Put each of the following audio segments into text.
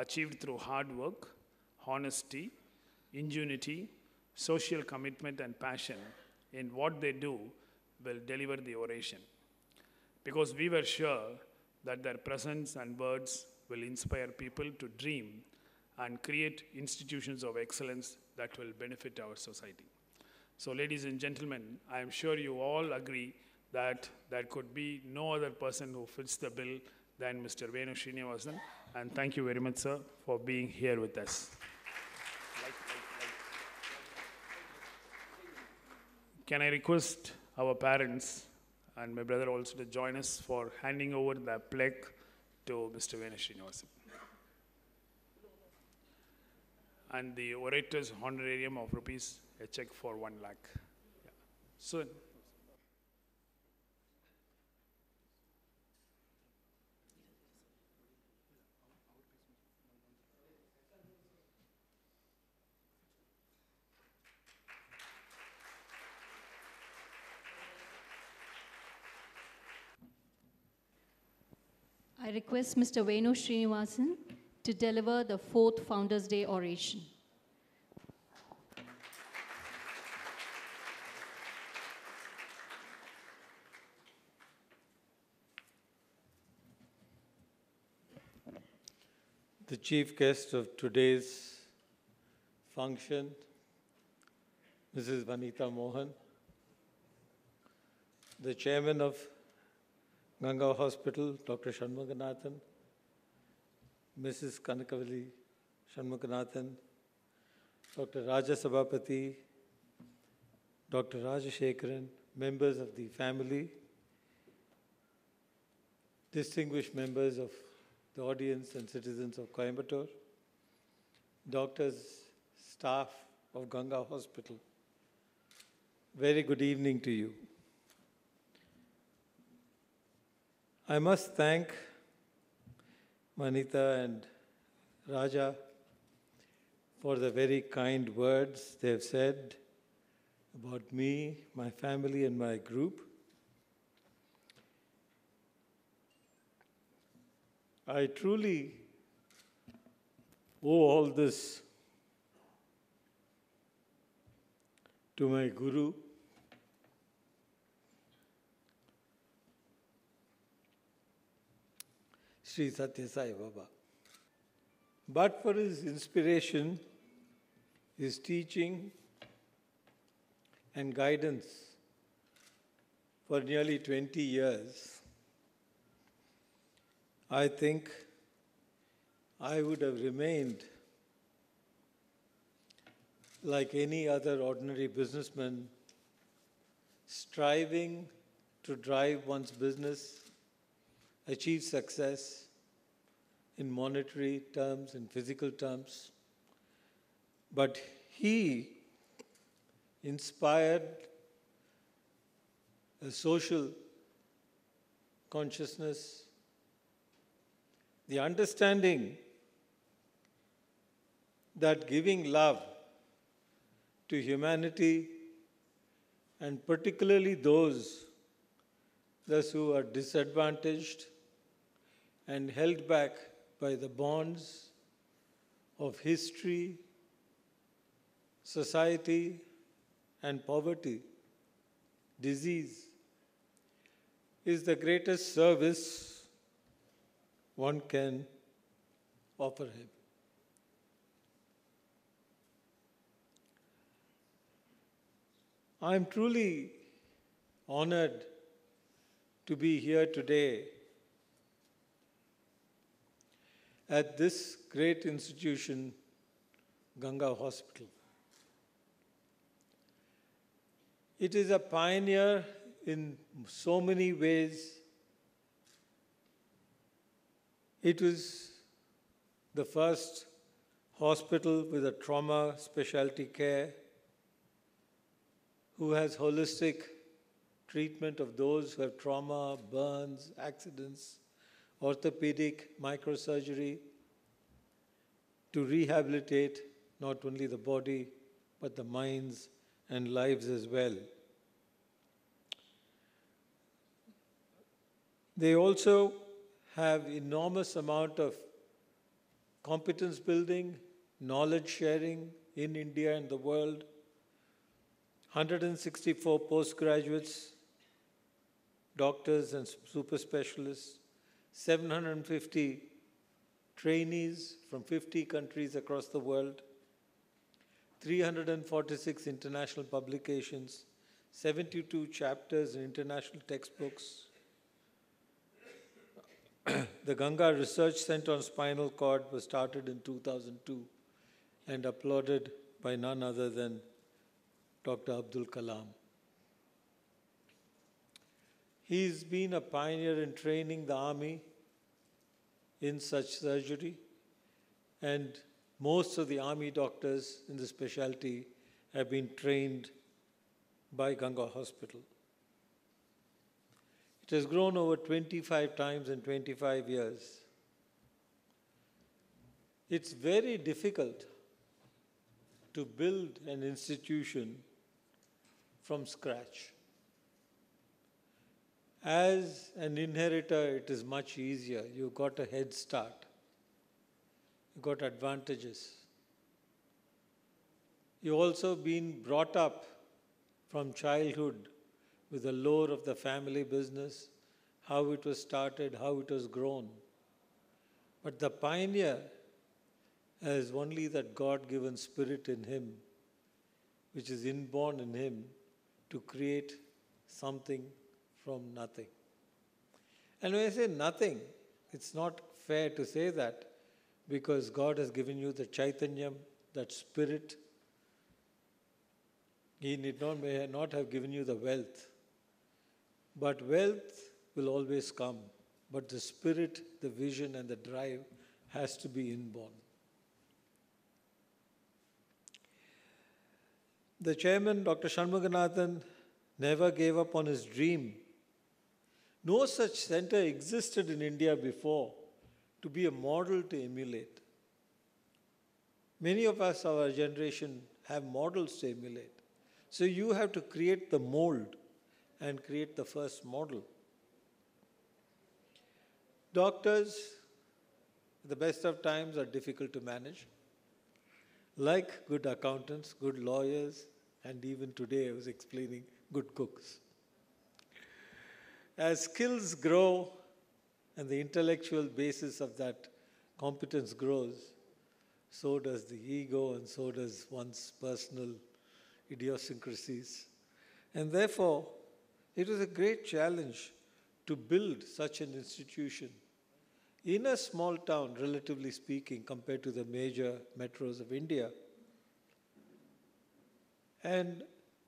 achieved through hard work, honesty, ingenuity, social commitment, and passion in what they do will deliver the oration. Because we were sure that their presence and words will inspire people to dream and create institutions of excellence that will benefit our society. So, ladies and gentlemen, I am sure you all agree that there could be no other person who fits the bill than Mr. Venu Srinivasan. And thank you very much, sir, for being here with us. Can I request our parents and my brother also to join us for handing over the plaque to Mr. Venu Srinivasan. And the orator's honorarium of rupees, a check for 1 lakh. Yeah. So, I request Mr. Venu Srinivasan to deliver the 4th Founders' Day oration. The chief guest of today's function, Mrs. Vanita Mohan, the chairman of Ganga Hospital, Dr. Shanmuganathan, Mrs. Kanakavalli Shanmuganathan, Dr. Raja Sabapati, Dr. Rajashekaran, members of the family, distinguished members of the audience and citizens of Coimbatore, doctors, staff of Ganga Hospital, very good evening to you. I must thank Manita and Raja for the very kind words they have said about me, my family, and my group. I truly owe all this to my Guru, Sri Satya Sai Baba. But for his inspiration, his teaching, and guidance for nearly 20 years, I think I would have remained like any other ordinary businessman, striving to drive one's business, achieve success in monetary terms, in physical terms. But he inspired a social consciousness, the understanding that giving love to humanity, and particularly those who are disadvantaged and held back by the bonds of history, society, and poverty, disease, is the greatest service one can offer him. I am truly honored to be here today at this great institution, Ganga Hospital. It is a pioneer in so many ways. It was the first hospital with a trauma specialty care, who has holistic treatment of those who have trauma, burns, accidents, orthopedic, microsurgery, to rehabilitate not only the body, but the minds and lives as well. They also have enormous amount of competence building, knowledge sharing in India and the world, 164 postgraduates, doctors and super specialists, 750 trainees from 50 countries across the world, 346 international publications, 72 chapters in international textbooks. The Ganga Research Center on Spinal Cord was started in 2002 and applauded by none other than Dr. Abdul Kalam. He's been a pioneer in training the army in such surgery, and most of the army doctors in the specialty have been trained by Ganga Hospital. It has grown over 25 times in 25 years. It's very difficult to build an institution from scratch. As an inheritor, it is much easier. You got a head start. You got advantages. You've also been brought up from childhood with the lore of the family business, how it was started, how it was grown. But the pioneer has only that God-given spirit in him, which is inborn in him, to create something from nothing. And when I say nothing, it's not fair to say that, because God has given you the Chaitanyam, that spirit. He may not have given you the wealth. But wealth will always come. But the spirit, the vision, and the drive has to be inborn. The chairman, Dr. Shanmuganathan, never gave up on his dream. No such center existed in India before to be a model to emulate. Many of us, our generation, have models to emulate. So you have to create the mold and create the first model. Doctors, at the best of times, are difficult to manage. Like good accountants, good lawyers, and even today I was explaining, good cooks. As skills grow and the intellectual basis of that competence grows, so does the ego and so does one's personal idiosyncrasies. And therefore, it was a great challenge to build such an institution in a small town, relatively speaking, compared to the major metros of India. And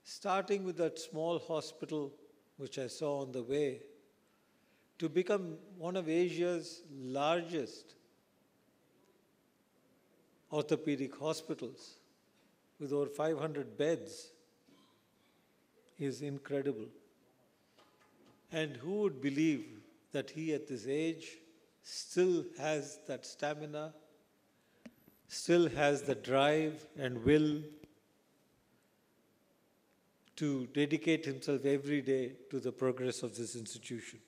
starting with that small hospital, which I saw on the way, to become one of Asia's largest orthopedic hospitals with over 500 beds is incredible. And who would believe that he at this age still has that stamina, still has the drive and will to dedicate himself every day to the progress of this institution.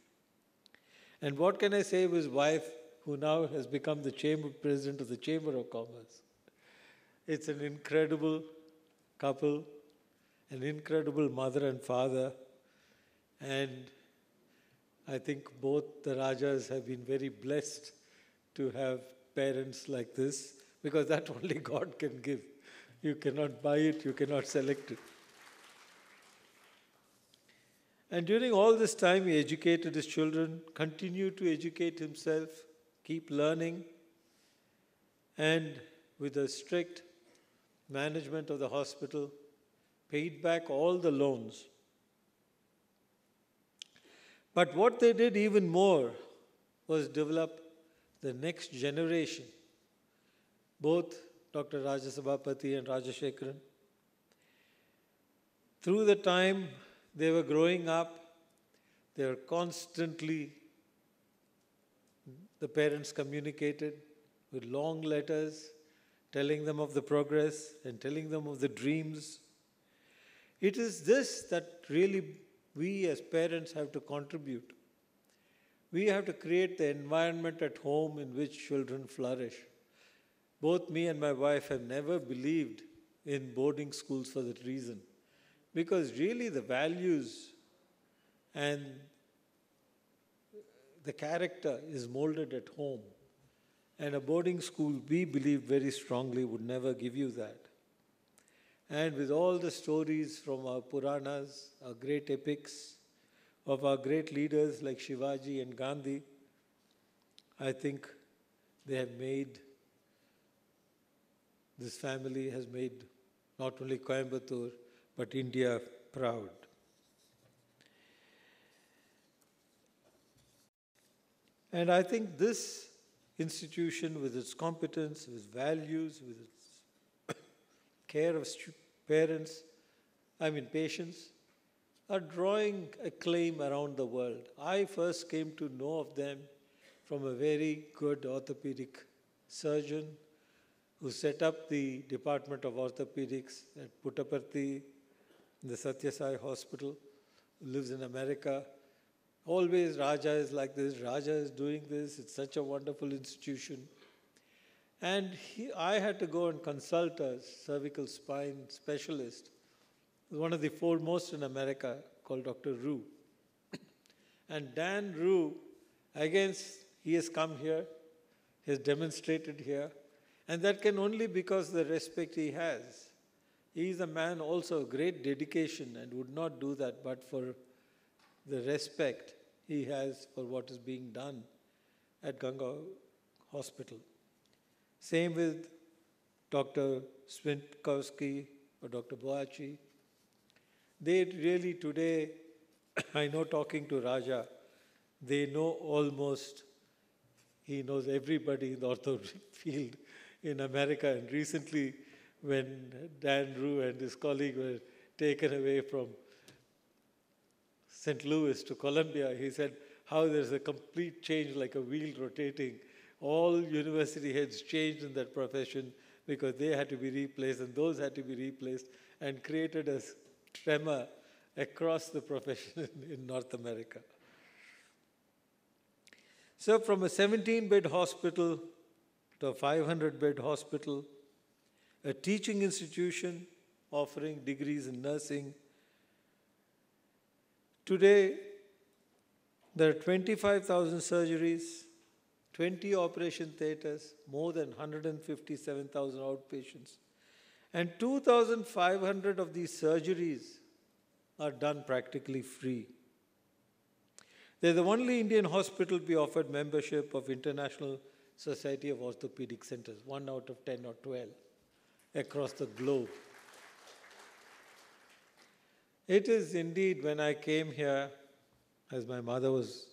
And what can I say of his wife, who now has become the president of the Chamber of Commerce? It's an incredible couple, an incredible mother and father, and I think both the Rajas have been very blessed to have parents like this, because that only God can give. You cannot buy it, you cannot select it. And during all this time, he educated his children, continued to educate himself, keep learning, and with a strict management of the hospital, paid back all the loans. But what they did even more was develop the next generation, both Dr. Rajasabhapati and Rajashekaran. Through the time they were growing up, they were constantly, the parents communicated with long letters, telling them of the progress and telling them of the dreams. It is this that really we as parents have to contribute. We have to create the environment at home in which children flourish. both me and my wife have never believed in boarding schools for that reason. Because really the values and the character is molded at home. And a boarding school, we believe very strongly, would never give you that. And with all the stories from our Puranas, our great epics, of our great leaders like Shivaji and Gandhi, I think they have made, this family has made not only Coimbatore, but India proud. And I think this institution, with its competence, with values, with its care of patients, are drawing acclaim around the world. I first came to know of them from a very good orthopedic surgeon who set up the Department of Orthopedics at Puttaparthi, in the Satya Sai Hospital, who lives in America. Always Raja is like this, Raja is doing this, it's such a wonderful institution. And I had to go and consult a cervical spine specialist, one of the foremost in America, called Dr. Rue. And Dan Rue, again, he has come here, he has demonstrated here, and that can only because of the respect he has. He is a man also of great dedication and would not do that but for the respect he has for what is being done at Ganga Hospital. Same with Dr. Swinkowski or Dr. Boachi. They really today, I know talking to Raja, they know almost, he knows everybody in the orthopedic field in America. And recently, when Dan Rue and his colleague were taken away from St. Louis to Columbia, he said how there's a complete change, like a wheel rotating. All university heads changed in that profession because they had to be replaced and those had to be replaced, and created a tremor across the profession in North America. So from a 17-bed hospital to a 500-bed hospital, a teaching institution offering degrees in nursing. Today, there are 25,000 surgeries, 20 operation theatres, more than 157,000 outpatients. And 2,500 of these surgeries are done practically free. They're the only Indian hospital to be offered membership of International Society of Orthopedic Centers, 1 out of 10 or 12 across the globe. It is indeed, when I came here, as my mother was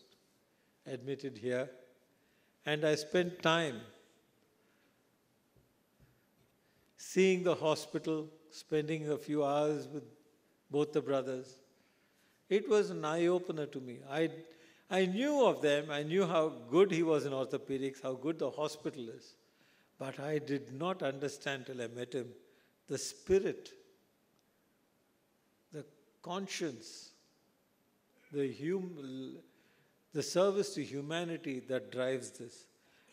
admitted here, and I spent time seeing the hospital, spending a few hours with both the brothers. It was an eye-opener to me. I knew of them, I knew how good he was in orthopedics, how good the hospital is. But I did not understand till I met him the spirit, the conscience, the service to humanity that drives this.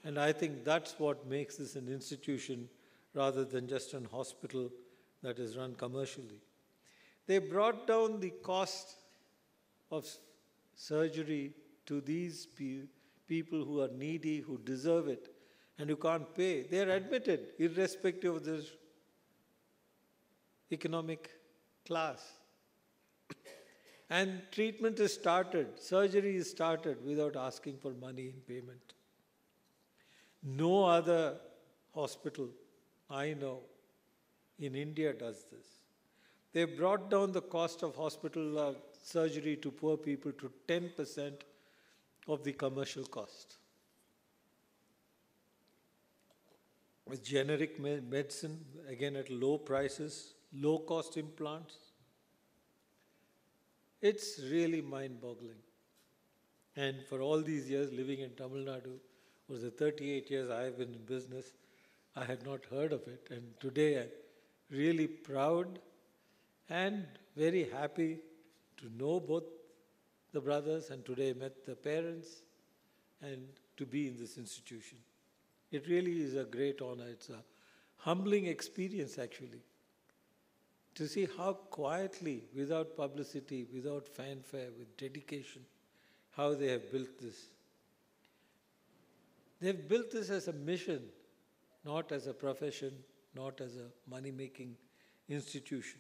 And I think that's what makes this an institution rather than just an hospital that is run commercially. They brought down the cost of surgery to these people who are needy, who deserve it, and who can't pay. They are admitted, irrespective of their economic class. And treatment is started, surgery is started without asking for money in payment. No other hospital I know in India does this. They brought down the cost of hospital surgery to poor people to 10% of the commercial cost. With generic medicine, again at low prices, low-cost implants. It's really mind-boggling. And for all these years living in Tamil Nadu, for the 38 years I have been in business, I had not heard of it. And today I'm really proud and very happy to know both the brothers, and today met the parents, and to be in this institution. It really is a great honor. It's a humbling experience, actually, to see how quietly, without publicity, without fanfare, with dedication, how they have built this. They've built this as a mission, not as a profession, not as a money-making institution.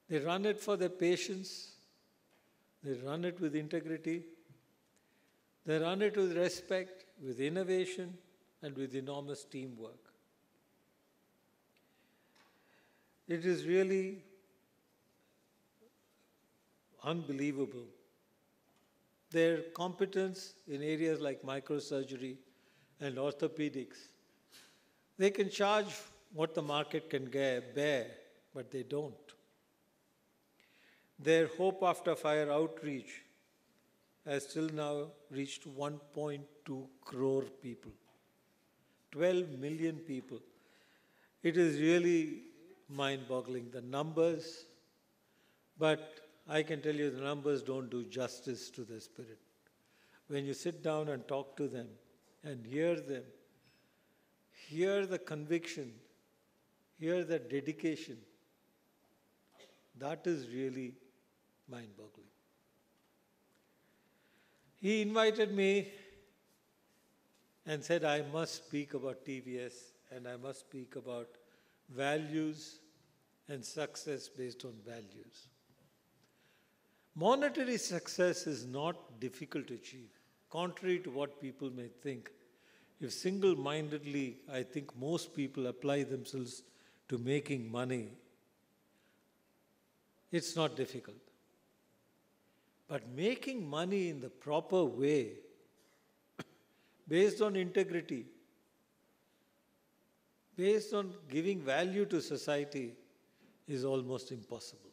They run it for their patients. They run it with integrity. They run it with respect, with innovation, and with enormous teamwork. It is really unbelievable. Their competence in areas like microsurgery and orthopedics, they can charge what the market can bear, but they don't. Their Hope After Fire outreach has till now reached 1.2 crore people, 12 million people. It is really mind-boggling, the numbers, but I can tell you the numbers don't do justice to the spirit. When you sit down and talk to them and hear them, hear the conviction, hear the dedication, that is really mind-boggling. He invited me and said, I must speak about TVS and I must speak about values and success based on values. Monetary success is not difficult to achieve, contrary to what people may think. If single-mindedly, I think most people apply themselves to making money, it's not difficult. But making money in the proper way, based on integrity, based on giving value to society, is almost impossible.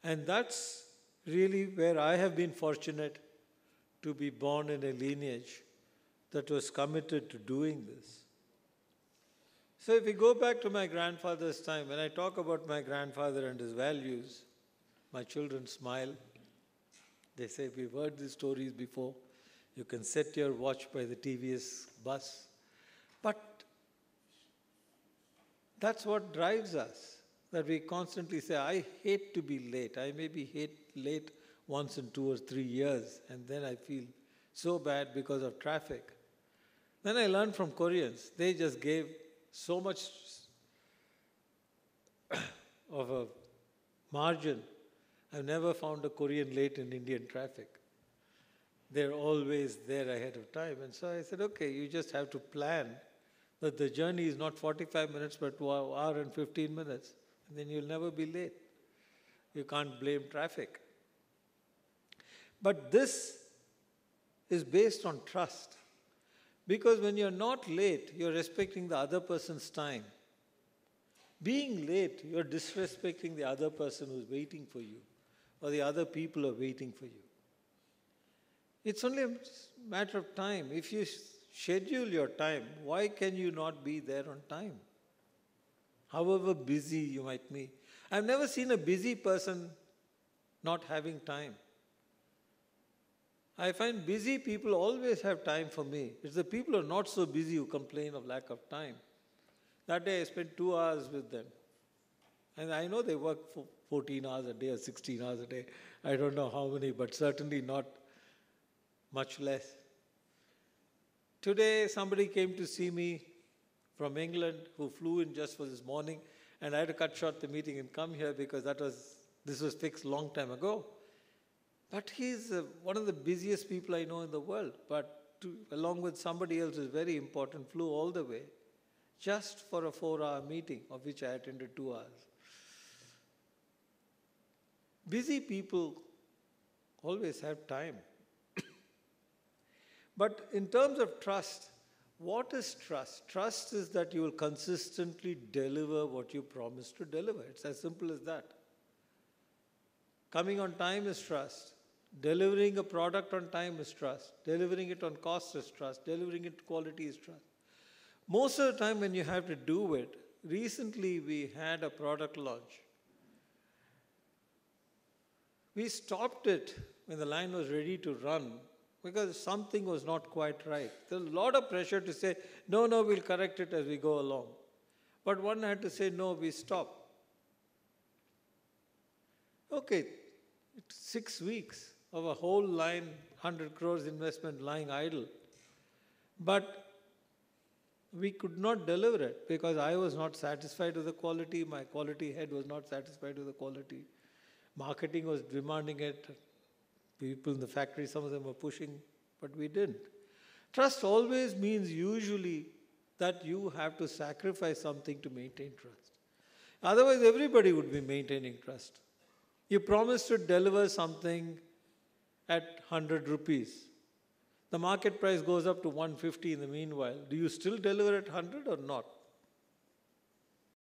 And that's really where I have been fortunate to be born in a lineage that was committed to doing this. So if we go back to my grandfather's time, when I talk about my grandfather and his values, my children smile. They say, we've heard these stories before. You can set your watch by the TVS bus. But that's what drives us, that we constantly say, I hate to be late. I maybe hate late once in 2 or 3 years, and then I feel so bad because of traffic. Then I learned from Koreans. They just gave so much of a margin. I've never found a Korean late in Indian traffic. They're always there ahead of time. And so I said, okay, you just have to plan that the journey is not 45 minutes, but 1 hour and 15 minutes. And then you'll never be late. You can't blame traffic. But this is based on trust. Because when you're not late, you're respecting the other person's time. Being late, you're disrespecting the other person who's waiting for you, or the other people are waiting for you. It's only a matter of time. If you schedule your time, why can you not be there on time? However busy you might be. I've never seen a busy person not having time. I find busy people always have time for me. It's the people who are not so busy who complain of lack of time. That day I spent 2 hours with them. And I know they work for 14 hours a day or 16 hours a day. I don't know how many, but certainly not much less. Today somebody came to see me from England who flew in just for this morning, and I had to cut short the meeting and come here because this was fixed long time ago. But he's one of the busiest people I know in the world, but along with somebody else who's very important, flew all the way just for a 4-hour meeting, of which I attended 2 hours. Busy people always have time. But in terms of trust, what is trust? Trust is that you will consistently deliver what you promise to deliver. It's as simple as that. Coming on time is trust. Delivering a product on time is trust. Delivering it on cost is trust. Delivering it quality is trust. Most of the time when you have to do it, recently we had a product launch. We stopped it when the line was ready to run, because something was not quite right. There was a lot of pressure to say, no, we'll correct it as we go along. But one had to say, no, we stop. Okay, 6 weeks of a whole line, 100 crores investment lying idle. But we could not deliver it because I was not satisfied with the quality, my quality head was not satisfied with the quality. Marketing was demanding it. People in the factory, some of them were pushing, but we didn't. Trust always means usually that you have to sacrifice something to maintain trust. Otherwise, everybody would be maintaining trust. You promise to deliver something at 100 rupees. The market price goes up to 150 in the meanwhile. Do you still deliver at 100 or not?